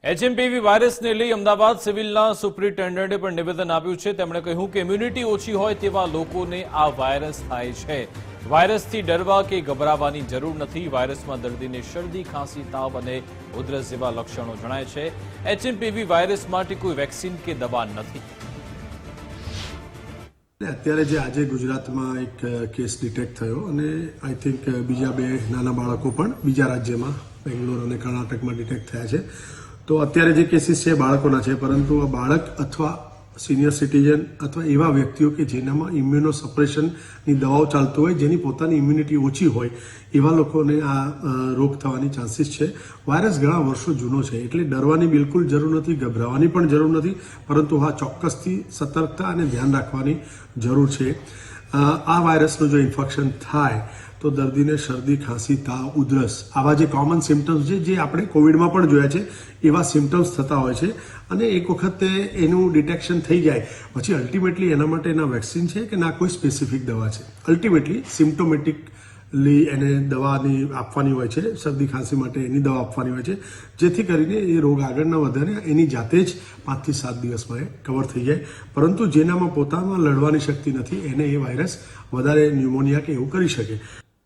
HMPV વાયરસને લઈ અમદાવાદ સિવિલના સુપ્રિન્ટેન્ડન્ટે પણ નિવેદન આપ્યું છે। તેમણે કહ્યું કે ઇમ્યુનિટી ઓછી હોય તેવા લોકોને આ વાયરસ થાય છે। વાયરસથી ડરવા કે ગભરાવાની જરૂર નથી। વાયરસમાં દર્દીને શરદી, ખાંસી, તાવ અને ઉધરસ જેવા લક્ષણો જણાય છે। એચએમપીવી વાયરસ માટે કોઈ વેક્સિન કે દવા નથી। અત્યારે જે આજે ગુજરાતમાં એક કેસ ડિટેક્ટ થયો અને આઈ થિંક બીજા બે નાના બાળકો પણ બીજા રાજ્યમાં બેંગ્લોર અને કર્ણાટકમાં ડિટેક્ટ થયા છે। તો અત્યારે જે કેસીસ છે બાળકોના છે, પરંતુ આ બાળક અથવા સિનિયર સિટીઝન અથવા એવા વ્યક્તિઓ કે જેનામાં ઇમ્યુનો સપ્રેશનની દવાઓ ચાલતું હોય, જેની પોતાની ઇમ્યુનિટી ઓછી હોય, એવા લોકોને આ રોગ થવાની ચાન્સીસ છે। વાયરસ ઘણા વર્ષો જૂનો છે, એટલે ડરવાની બિલકુલ જરૂર નથી, ગભરાવાની પણ જરૂર નથી, પરંતુ હા ચોક્કસથી સતર્કતા અને ધ્યાન રાખવાની જરૂર છે। આ વાયરસનું જો ઇન્ફેક્શન થાય તો દર્દીને શરદી, ખાંસી, તાવ, ઉધરસ આવા જે કોમન સિમ્ટમ્સ છે, જે આપણે કોવિડમાં પણ જોયા છે, એવા સિમ્ટમ્સ થતા હોય છે। અને એક વખત એનું ડિટેક્શન થઈ જાય પછી અલ્ટિમેટલી એના માટે ના વેક્સિન છે કે ના કોઈ સ્પેસિફિક દવા છે। અલ્ટિમેટલી સિમ્પ્ટોમેટિકલી એને દવાની આપવાની હોય છે, શરદી ખાંસી માટે એની દવા આપવાની હોય છે, જેથી કરીને એ રોગ આગળ ન વધે ને એની જાતે જ 5 થી 7 દિવસમાં એ કવર થઈ જાય। પરંતુ જેનામાં પોતામાં લડવાની શક્તિ નથી, એને એ વાયરસ વધારે ન્યુમોનિયા કે એવું કરી શકે।